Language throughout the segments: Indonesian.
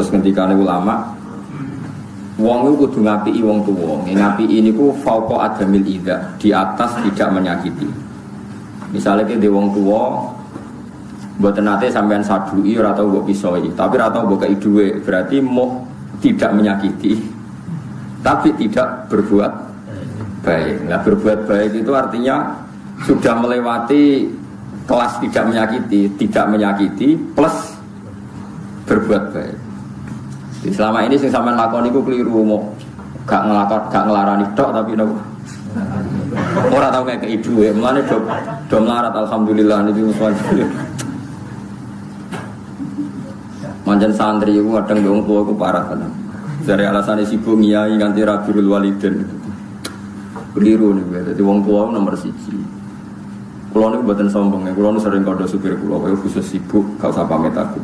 Terus ngendikane ulama, wong iku kudu ngapiki wong tuwa. Ngapiki niku fauqa adamil idza, di atas tidak menyakiti. Misalnya ke wong tuwa mboten nate sampean sadui ora tau mbok pisoi, tapi ora tau mbok kei dhuwit, berarti mau tidak menyakiti. Tapi tidak berbuat baik. Nah, berbuat baik itu artinya sudah melewati kelas tidak menyakiti plus berbuat baik. Jadi selama ini sing sampean lakoni iku keliru, mau gak ngelarani tok tapi nopo. Ora tau kayak dhuwit, mulane do melarat alhamdulillah niki muswajib. Manjen santri iku kadang wong tuwa iku parah tenan. Dari alasane sibuk ngiyai nganti rabirul waliden. Keliru niku. Dadi wong tuwa nomor 1. Kula niku mboten sombong, kula niku sering kandha supir kula kaya khusus sibuk gak usah pamit aku.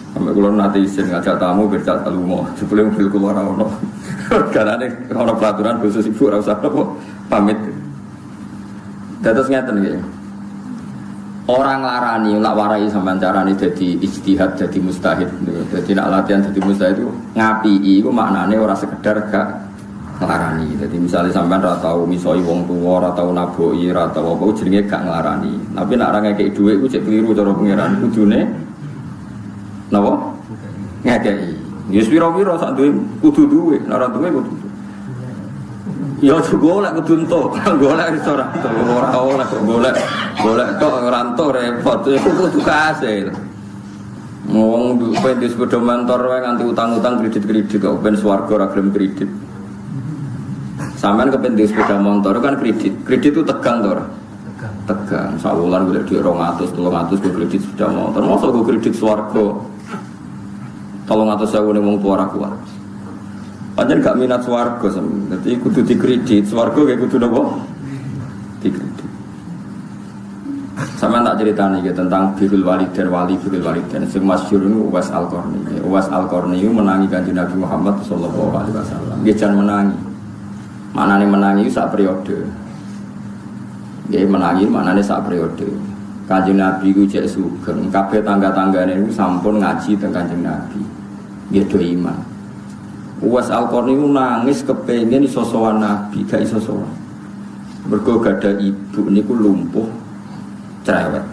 Sampai kula nate isin ngajak tamu bercat lunga, sebelum mobil kula ora ono. Karane ono peraturan khusus sibuk ora usah pamit. Dados ngeten nggih. Orang larani, lak warai sampean carane dadi ijtihad, dadi mustahid. Dadi nak latihan dadi mustahid itu ngapiki iku maknane ora sekedar gak nglarani. Dadi misalnya sampean ora tau misoi wong tuwa, ora tau naboki, ora tau apa jenenge gak nglarani. Tapi nak ora ngekeki dhuwit iku cek keliru cara pengiran kudune. Napa? Ngekeki. Ya pira-pira sak duwe kudu duwe, nek ora duwe kudu. Ya golek kudu entuk, golek restoran ora oleh golek tok ngerantuk repot, iku kudu kasil. Wong duwe sepeda motor wae nganti utang-utang kredit-kredit kok ben swarga ora gelem kredit. Sampeyan kepen duwe sepeda motor kan kredit itu tegang to ora? Tegang. Sawulan golek dhuwit 200, 300 go kredit sepeda motor, mosok go kredit swarga. 300.000 ning wong tuwa ora kuat. Pancen gak minat swarga sampeyan. Dadi kudu dikredit, swarga kayak kudu napa? Dikredit. Sampeyan tak critani iki tentang birrul walidain birrul walidain. Sing masyhur niku Uwais Al-Qarni. Uwais Al-Qarni iku menangi Kanjeng Nabi Muhammad sallallahu alaihi wasallam. Nggih jan menangi. Maknane menangi iku sak periode. Nggih menangi maknane sak periode. Kanjeng Nabi iku cek sugeng, kabeh tangga-tanggane niku sampun ngaji teng Kanjeng Nabi. Nggih do iman. Uwais Al-Qarni itu nangis kepengen iso sowan Nabi, gak iso sowan. Mergo gada ibu niku lumpuh cerewet.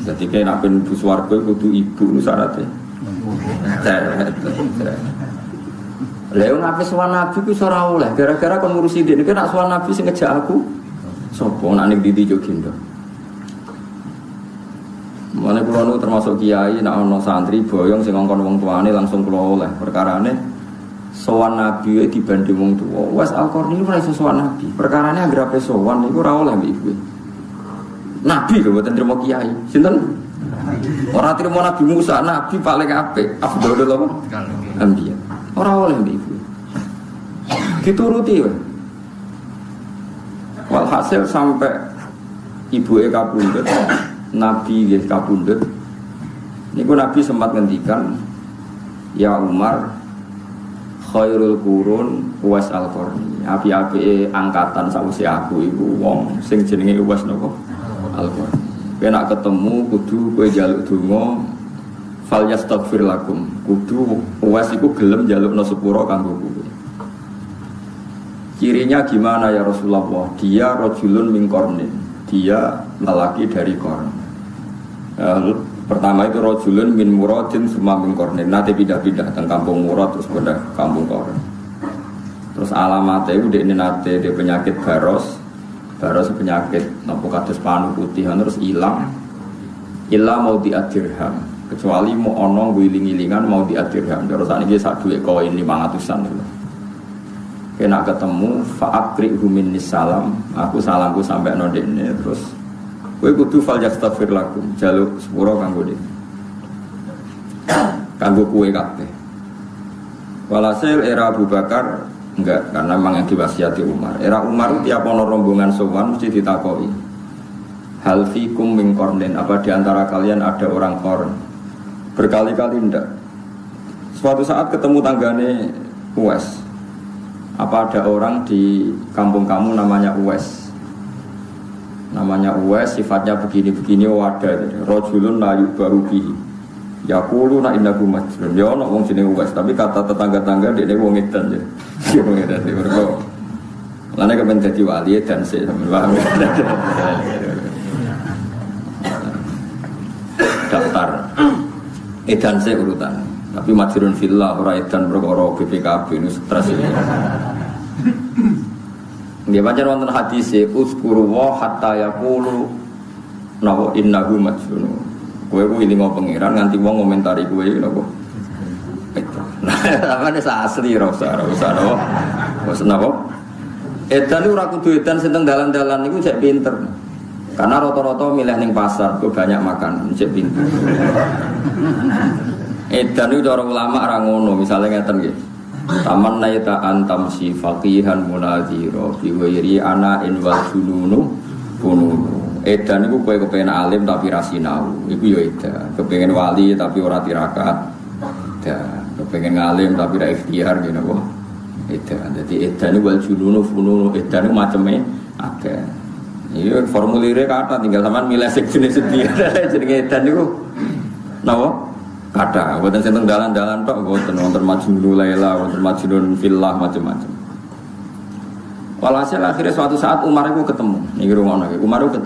Dadi kene nek ben mlebu swarga kudu ibu nu syaratnya. Cerewet. Lha wong ape sowan Nabi ku ora oleh, gara-gara kon ngurusi dene nek sowan Nabi sing ngejak aku sapa nek ning ndi Jogindo. Mulane kula nu termasuk kiai nek ana santri boyong sing ngongkon wong tuane langsung kula oleh perkarane sowan Nabi dibanding wong tuwa. Uwais Al-Qarni ora iso sowan Nabi. Perkarane anggere ape sowan niku ora oleh mbek ibu. Nabi lho mboten trimo kiai. Sinten? Ora trimo Nabi Musa, Nabi paling apik. Afdhalul apa? Anbiya. Ora oleh mbek ibu. Dituruti wae. Walhasil sampai ibuke kapundhut, Nabi nggih kapundhut. Niku Nabi sempat ngendikan, "Ya Umar, khairul qurun Uwais Al-Qarni." Api-api angkatan sawise aku iku wong sing jenenge Uwais napa? Al-Qarni. Kena ketemu kudu kowe njaluk donga fal yastaghfir lakum. Kudu Uwais iku gelem njalukno sepura kanggo kowe. Cirinya gimana ya Rasulullah? Dia rajulun min qarnin. Dia lelaki dari Qarn. Pertama itu rajulun min muradin summa min qarnin. Nanti pindah-pindah teng kampung Murad terus pindah kampung Qarn. Terus alamatnya itu dekne nate de penyakit baros penyakit napa kados panu putih terus ilang. Illa mau diadirham. Kecuali mau ana wiling-wilingan mau diadirham. Terus sakniki sak dhuwit koin 500-an lho. Kena ketemu fa'akrihu minnis salam. Aku salamku sampai nodene terus kowe kudu fal yastaghfir lakum, jaluk sepura kanggo dene. Kanggo kowe kabeh. Walhasil era Abu Bakar enggak, karena memang yang diwasiati Umar. Era Umar itu tiap ana rombongan sowan mesti ditakoki. Hal fikum min qarnin, apa di antara kalian ada orang Qarn? Berkali-kali ndak. Suatu saat ketemu tanggane Uwais. Apa ada orang di kampung kamu namanya Uwais? Namanya Uwais, sifatnya begini-begini, ada rajulun la yubahu bihi. Ya kulo nak indaku majnun. Ya ono wong jenenge Uwais, tapi kata tetangga-tangga dekne wong edan ya. Wong edan iki mergo. Lane kepen dadi wali dan sik sampeyan paham. Daftar edan sik urutan. Tapi majnun fillah ora edan perkara BPKB nu stres iki. Nggih pancen wonten hadis uzkuru wa hatta yaqulu nawa innahu majnun. Kowe ku ilingo pangeran nganti wong ngomentari kowe napa. Nah, amane asli ora usah napa. Wis napa? Edan ora kudu edan sing teng dalan-dalan niku cek pinter. Karena rata-rata milih ning pasar kok banyak makan, cek pinter. Edan itu cara ulama ora ngono, misale ngeten nggih. Taman naita antam si faqihan munazira bi ghairi ana in wal jununu bununu. Edan iku kowe kepengin alim tapi ra sinau. Iku ya edan. Kepengin wali tapi ora tirakat. Edan. Kepengin ngalim tapi ra ikhtiar ngene kok. Edan. Dadi edan wal jununu bununu edan maceme akeh. Iya formulire kata tinggal sampean milih sing jenis sedia. Jenenge edan niku napa? Kata, buatan senteng dalan-dalan tok, buatan wonten majnun laila, wonten majnun fillah macam-macam. Walhasil akhirnya suatu saat Umar itu ketemu, nih rumah lagi, Umar itu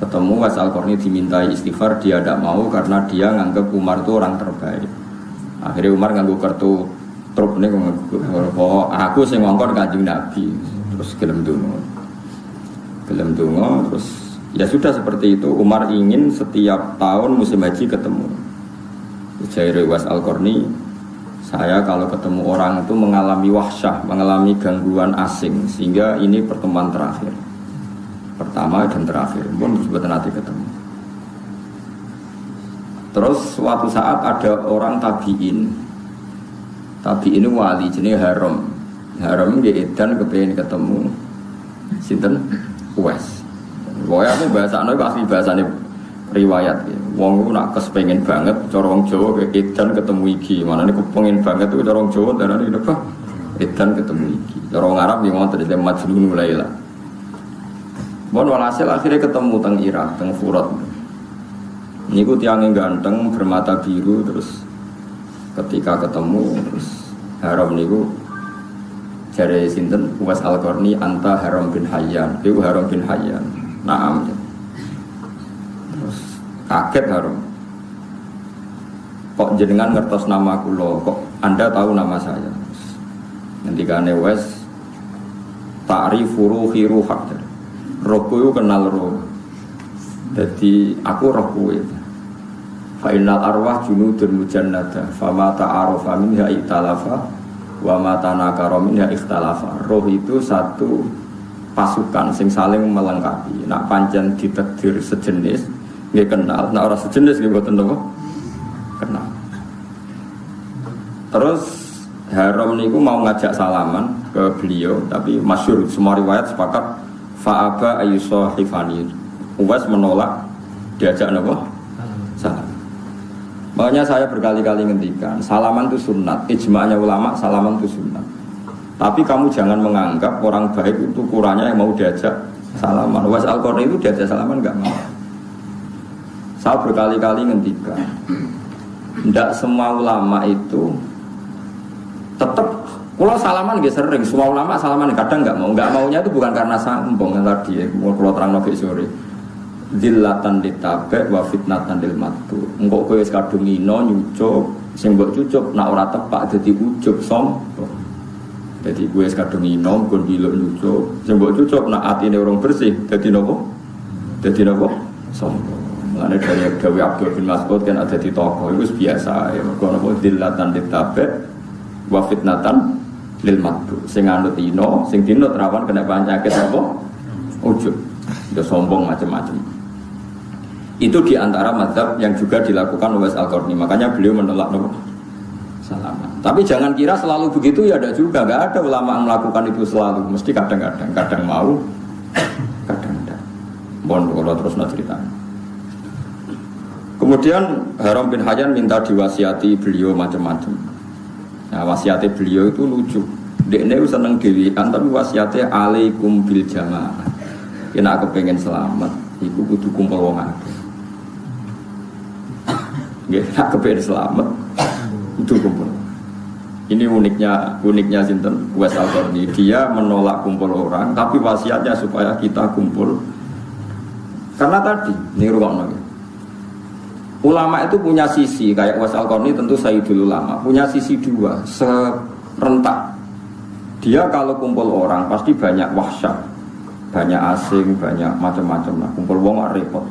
ketemu Uwais Al-Qarni dimintai istighfar, dia tidak mau karena dia nganggap Umar itu orang terbaik. Akhirnya Umar nganggo kartu truk nih, aku sing ngongkon Kanjeng Nabi, terus gelem donga, terus ya sudah seperti itu. Umar ingin setiap tahun musim haji ketemu. Jair Uwais Al-Qarni, saya kalau ketemu orang itu mengalami wahsyah, mengalami gangguan asing, sehingga ini pertemuan terakhir, pertama dan terakhir, pun sebetulnya nanti ketemu. Terus suatu saat ada orang tabiin ini wali jenis Haram dia edan kepengen ketemu sinten Uwais. Pokoknya aku bahasanya asli bahasanya riwayat ya. Wong ku nak kespengen banget cara wong Jawa ke edan ketemu iki. Manane kepengin banget ku cara wong Jawa darane apa? Edan ketemu iki. Cara wong Arab yang ngoten dadi majnun laila. Bon walhasil akhirnya ketemu teng Irak, teng Furat. Niku tiyang ganteng bermata biru terus ketika ketemu terus Haram niku jare sinten Uwais Al-Qarni anta Haram bin Hayyan. Iku Haram bin Hayyan. Naam. Kaget Haram. Kok jenengan ngertos nama kula? Kok Anda tahu nama saya? Ngendikane Uwais ta'rifu ruhi ruhak. Rohku itu kenal roh. Jadi aku roh kowe. Fa innal arwah junudun mujannada, fama ta'arufa minha ikhtalafa wa ma tanakara minha ikhtalafa. Roh itu satu pasukan sing saling melengkapi. Nak pancen ditakdir sejenis nggih kenal, nah orang sejenis nggih mboten napa kenal. Terus Haram niku mau ngajak salaman ke beliau, tapi masyhur semua riwayat sepakat fa'aba ayyusahifani. Uwais menolak diajak napa? Salam. Makanya saya berkali-kali ngendikan, salaman itu sunnat, ijma'nya ulama salaman itu sunnat. Tapi kamu jangan menganggap orang baik itu kurangnya yang mau diajak salaman. Uwais Al-Qarni itu diajak salaman enggak mau. Saya berkali-kali ngendikan, tidak semua ulama itu tetap. Kalau salaman gak sering, semua ulama salaman kadang nggak maunya itu bukan karena sombong yang tadi ya, mau kalau terang nabi sore. Zillatan ditabe wa fitnatan dil matu. Engkau kowe kadung ino nyucuk, sing mbok cucuk nak ora tepak jadi ujub sombong. Jadi gue kadung ino kon diluk nyucuk, sing mbok cucuk nak atine orang bersih jadi nopo? Jadi nopo? Sombong. Karena dari Dawi Abdul bin Mas'ud kan ada di toko itu biasa ya. Kalau dilatan ditabe, wa fitnatan lil matu. Sing anut ino, sing dino terawan kena penyakit apa? Ujub, udah sombong macam-macam. Itu diantara mazhab yang juga dilakukan Uwais Al-Qarni. Makanya beliau menolak nopo salaman. Tapi jangan kira selalu begitu ya, ada juga. Gak ada ulama yang melakukan itu selalu. Mesti kadang-kadang, kadang mau, kadang tidak. Mohon kalau terus ceritanya. Kemudian Haram bin Hayyan minta diwasiati beliau macam-macam. Nah wasiatnya beliau itu lucu. Dekne seneng dewean tapi wasiatnya alaikum bil jamaah. Kena aku pengen selamat, iku kudu kumpul wong akeh. nggih nak kepen selamat itu kumpul. Ini uniknya sinten Uwais Al-Qarni, dia menolak kumpul orang tapi wasiatnya supaya kita kumpul. Karena tadi ini rungokno. Ulama itu punya sisi kayak Uwais Al-Qarni tentu Sayyidul Ulama, punya sisi dua serentak. Dia kalau kumpul orang pasti banyak wahsyat, banyak asing, banyak macam-macam. Nah, kumpul wong repot.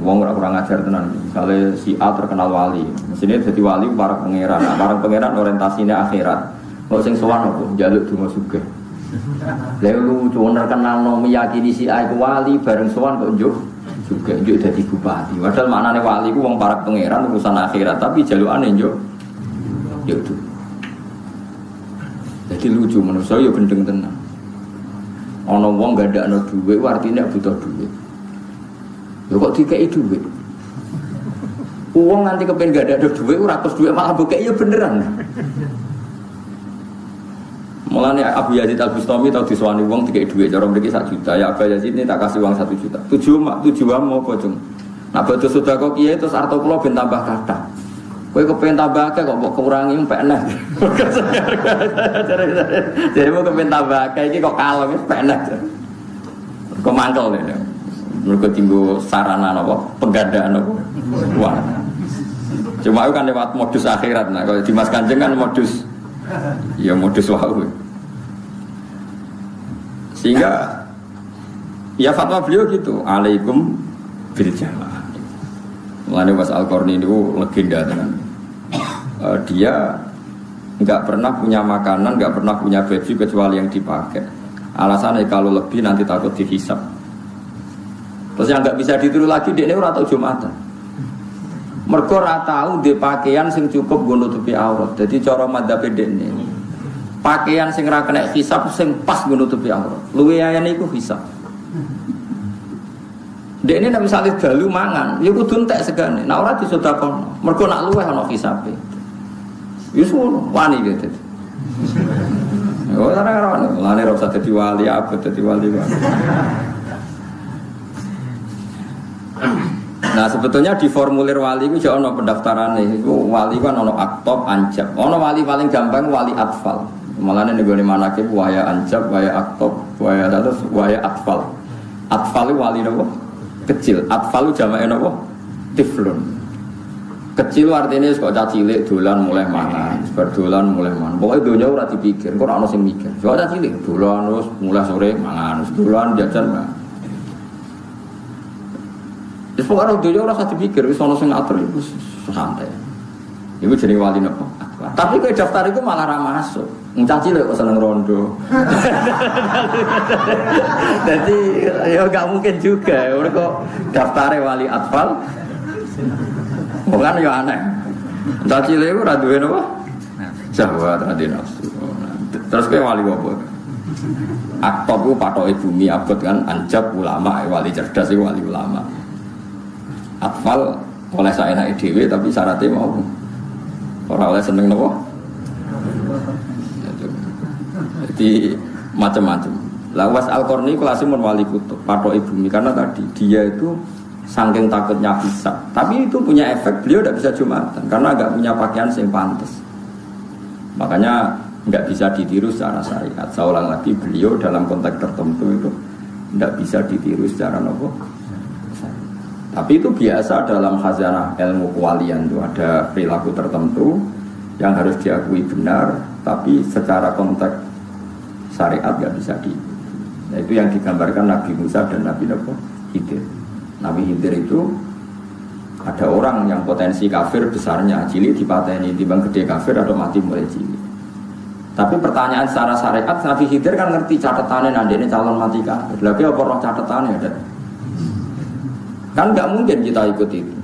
Wong kurang ajar tenan. Misalnya si A terkenal wali, mestinya jadi wali para pangeran. Nah, para pangeran orientasinya akhirat. Kalau sing sowan opo? Njaluk donga sugih. Lha lu cuma terkenal meyakini si A itu wali bareng sowan kok njuk juga njuk dadi bupati. Padahal maknane wali ku wong para pangeran urusan akhirat, tapi jalukane njuk njuk. Jadi lucu manusia yo gendeng tenan. Ana wong gandakno dhuwit artine butuh dhuwit. Lho kok dikei dhuwit? Wong nganti kepen gak ada dhuwit ora terus dhuwit malah bokek ya beneran. Mulane Abu Yazid Al-Bustami tau diswani wong dikei dhuwit cara mriki 1 juta. Ya Abu Yazid ini tak kasih uang 1 juta. Tujuan mau apa, Jung? Nah badhe sedekah kiye terus arto kula ben tambah kathah. Kowe kepen tambah akeh kok mbok kurangi mpek neh. Jadi mau kepen tambah akeh iki kok kalem wis pek neh. Kok mangkel nek. Mereka tinggal sarana apa penggandaan apa wah cuma itu kan lewat modus akhirat. Nah kalau Dimas Kanjeng kan modus ya modus wahyu sehingga ya fatwa beliau gitu alaikum bil jamaah. Mulane Uwais Al-Qarni itu legenda dengan dia nggak pernah punya makanan, nggak pernah punya baju kecuali yang dipakai. Alasannya kalau lebih nanti takut dihisab. Terus yang nggak bisa ditiru lagi, dia ini ora tau Jumatan. Mergo ora tau di pakaian sing cukup nggo nutupi aurat. Jadi cara madzhab ini, pakaian sing ra kena hisab sing pas nggo nutupi aurat. Luwe ayane iku hisab. Dia ini nek misale dalu mangan, ya kudu entek segane. Nek ora disedekahno. Mergo nak luweh ana hisabe. Wis ngono, wani gitu. Oh, ora lane ora usah dadi wali, abot dadi wali. Nah sebetulnya di formulir wali itu jauh no pendaftaran itu wali kan ono aktob anjab, ono wali paling gampang wali atfal. Malah nih gue mana ke waya anjab, waya aktob, waya terus waya atfal. Atfal itu wali nopo kecil, atfal itu jamaknya nopo tiflun. Kecil artinya kok cacilik dolan mulai mangan, berdolan mulai mangan. Pokoknya dunia ora dipikir, kok ono sing mikir. Kok cacilik dolan terus mulai sore mangan, dolan jajan mangan. Terus pokoknya dunia orang saya dipikir, wis ono sing ngatur itu santai. Iku jenenge wali napa? Tapi kowe daftar itu malah ra masuk. Ncaci lho kok seneng rondo. Jadi ya enggak mungkin juga. Ora kok daftare wali atfal. Bukan ya aneh. Ncaci lho ora duwe napa? Jawa tadi nafsu. Terus kowe wali apa? Aktob ku patoke bumi abot kan anjab ulama wali cerdas iku wali ulama. Atfal oleh saya naik dewi tapi syaratnya mau orang oleh seneng nopo jadi macam-macam. Uwais Al-Qarni kelasimun wali kutub patok ibumi karena tadi dia itu saking takutnya bisa tapi itu punya efek beliau tidak bisa Jumatan karena nggak punya pakaian yang pantas makanya nggak bisa ditiru secara syariat. Saya ulang lagi beliau dalam konteks tertentu itu tidak bisa ditiru secara nopo. Tapi itu biasa dalam khazanah ilmu kewalian itu ada perilaku tertentu yang harus diakui benar, tapi secara konteks syariat nggak bisa di. Nah, itu yang digambarkan Nabi Musa dan Nabi Khidir. Nabi Khidir itu ada orang yang potensi kafir besarnya, cilik dipateni, timbang gede kafir atau mati mulai cilik. Tapi pertanyaan secara syariat Nabi Khidir kan ngerti catatannya nanti ini calon mati kafir. Lagi apa roh catatannya ada? Kan nggak mungkin kita ikut itu.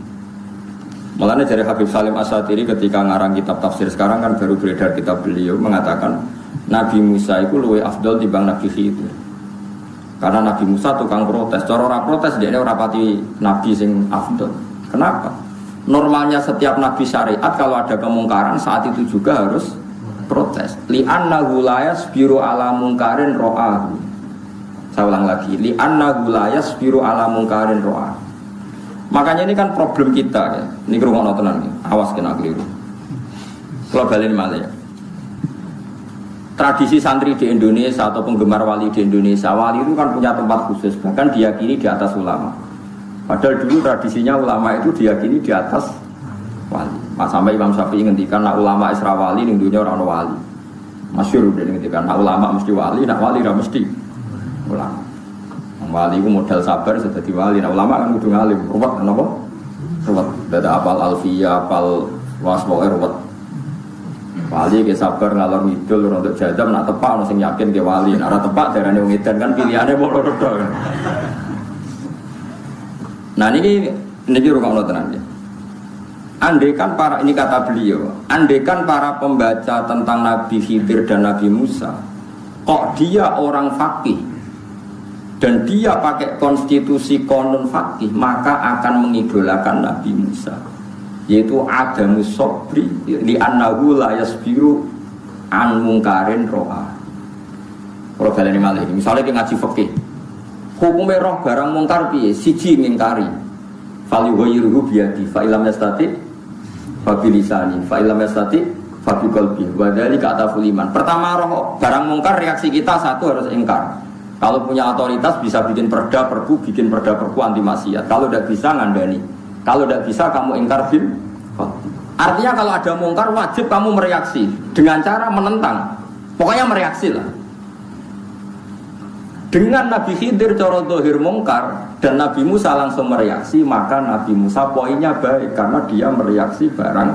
Makanya dari Habib Salim Asyatiri ketika ngarang kitab tafsir sekarang kan baru beredar kitab beliau mengatakan Nabi Musa itu luwih afdol dibanding Nabi Khidir. Karena Nabi Musa tukang protes, cara ora protes dia ora pati nabi sing afdol. Kenapa? Normalnya setiap nabi syariat kalau ada kemungkaran saat itu juga harus protes. Li'annahu la yasbiru ala mungkarin ra'ahu. Saya ulang lagi, li'annahu la yasbiru ala mungkarin ra'ahu. Makanya ini kan problem kita ya. Ini kerungono tenan ya. Awas kena keliru. Kalau balen malah ya. Tradisi santri di Indonesia atau penggemar wali di Indonesia, wali itu kan punya tempat khusus, bahkan diyakini di atas ulama. Padahal dulu tradisinya ulama itu diyakini di atas wali. Sampai Imam Syafi'i ngendikan, nak ulama Isra wali ning dunya ora ono wali. Masyhur udah ngendikan, nak ulama mesti wali, nak wali ora mesti ulama. Wali itu modal sabar sudah di wali. Nak ulama kan kudu ngalim, ruwet napa? Ruwet. Dada apal alfiyah, apal waswae ruwet. Wali ke sabar ngalor ngidul untuk jadam nak tepak ono sing yakin ke wali. Nek ora tepak darane wong edan kan pilihane mok loro tok. Nah niki rukun tenan ya. Andaikan para ini kata beliau, andaikan para pembaca tentang Nabi Khidir dan Nabi Musa, kok dia orang faqih dan dia pakai konstitusi konon faqih, maka akan mengidolakan Nabi Musa. Yaitu adamus sobri li annahu la yasbiru an mungkarin roha. Kalau baleni malih, misalnya kita ngaji fikih, hukumnya roh barang mungkar piye? Siji ngingkari, fal yughayyiruhu biyadi, fa illam yastati fa bilisani, fa illam yastati fa biqalbi. Wa dzalika ataful iman. Pertama roh barang mungkar reaksi kita satu harus ingkar. Kalau punya otoritas bisa bikin perda perpu anti maksiat. Kalau tidak bisa ngandani. Kalau tidak bisa kamu ingkar bil. Artinya kalau ada mungkar wajib kamu mereaksi dengan cara menentang. Pokoknya mereaksi lah. Dengan Nabi Khidir cara zahir mungkar dan Nabi Musa langsung mereaksi, maka Nabi Musa poinnya baik karena dia mereaksi barang.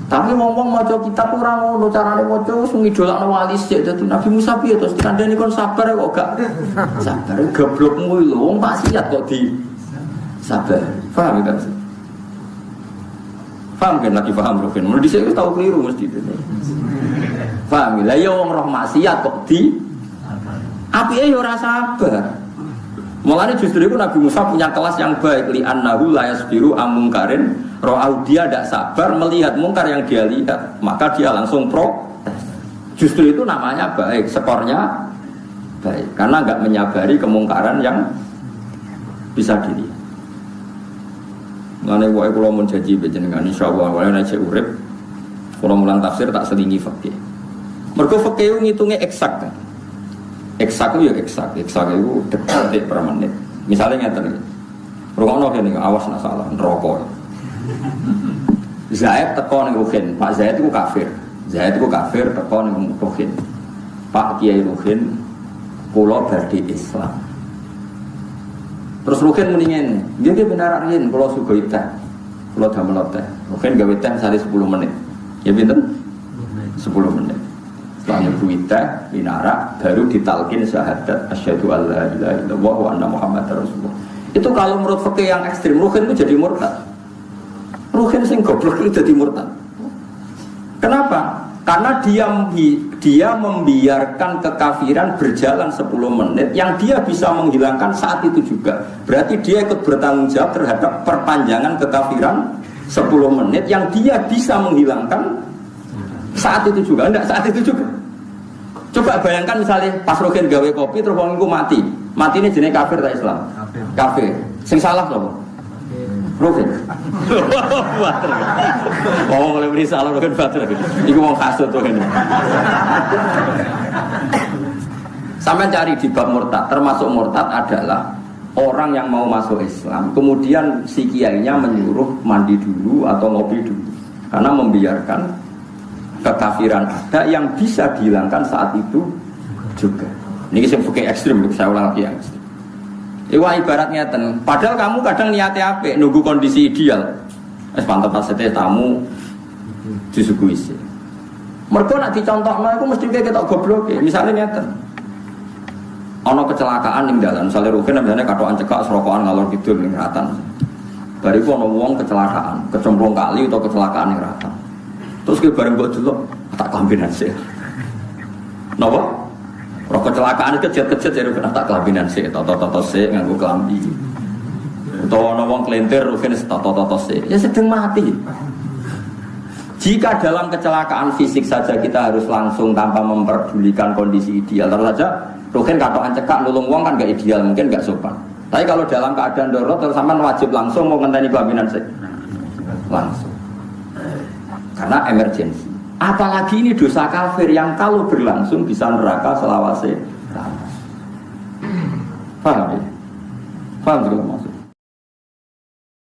Tapi ngomong maca kitab ora ngono carane maca wis ngidolakno wali sik dadi Nabi Musa piye terus kandhane kon sabar kok gak sabar goblokmu lho wong maksiat kok di sabar. Paham kan? Paham kan lagi paham Rukin. Mun dhisik tahu keliru mesti. Paham lah ya wong roh maksiat kok di apike ya ora sabar. Mulane justru itu Nabi Musa punya kelas yang baik li annahu la yasbiru amungkarin ro'au dia tidak sabar melihat mungkar yang dia lihat maka dia langsung protes. Justru itu namanya baik, skornya baik karena enggak menyabari kemungkaran yang bisa dilihat. Mulane wae kula mun janji panjenengan insyaallah wae nek urip kula mulang tafsir tak selingi fikih. Mergo fikih ngitunge eksak kan. Eksak itu ya eksak itu detik per menit. Misalnya ngeten. Rungokno kene awas nak salah neraka. Zaid teko ning Ruhin, Pak Zaid itu kafir. Zaid itu kafir teko ning Ruhin. Pak Kiai Ruhin kula badhe Islam. Terus Ruhin muni ngene, nggih benar riyen kula sugih teh. Kula damel teh. Ruhin gawe teh sari 10 menit. Ya pinten? 10 menit. Setelah nyebut teh minara baru ditalkin syahadat asyhadu alla ilaha illallah wa anna muhammadar rasulullah. Itu kalau menurut fikih yang ekstrim Ruhin itu jadi murtad. Ruhin sing goblok itu jadi murtad. Kenapa? Karena dia membiarkan kekafiran berjalan 10 menit yang dia bisa menghilangkan saat itu juga. Berarti dia ikut bertanggung jawab terhadap perpanjangan kekafiran 10 menit yang dia bisa menghilangkan saat itu juga. Enggak saat itu juga. Coba bayangkan misalnya pas Ruhin gawe kopi terus wong iku mati. Mati ini jenenge kafir ta Islam? Kafir. Sing salah sapa? Ruhin. Oh, boleh beri salah Ruhin bater. Iku wong kasut to kene. Sampai cari di bab murtad, termasuk murtad adalah orang yang mau masuk Islam, kemudian si kiainya menyuruh mandi dulu atau ngopi dulu, karena membiarkan kekafiran ada yang bisa dihilangkan saat itu juga. Ini yang fikih ekstrim, saya ulang lagi yang ekstrim. Iwa ibaratnya padahal kamu kadang niatnya apa? Nunggu kondisi ideal. Mantap pasete tamu disuguhi sih. Mereka nak dicontohnya, aku mesti kayak kita goblok. Misalnya ngeten, ono kecelakaan ning dalan, misalnya Rukin misalnya katokan cekak serokokan ngalor kidul ning ratan. Bariku ono wong kecelakaan, kecemplung kali atau kecelakaan ning ratan. Terus ke bareng mbok delok tak kelambinan sih. Napa? Roh kecelakaan kejet-kejet ya Rukin tak kelambinan sih, toto-toto sih nganggo kelambi. Utawa ana wong kelentir Rukin toto-toto sih. Ya sedang mati. Jika dalam kecelakaan fisik saja kita harus langsung tanpa memperdulikan kondisi ideal, terus saja Rukin katokan cekak nulung wong kan gak ideal, mungkin gak sopan. Tapi kalau dalam keadaan darurat terus sampean wajib langsung mau ngenteni jaminan sih. Langsung. Karena emergensi. Apalagi ini dosa kafir yang kalau berlangsung bisa neraka selawase. Paham ya? Paham juga?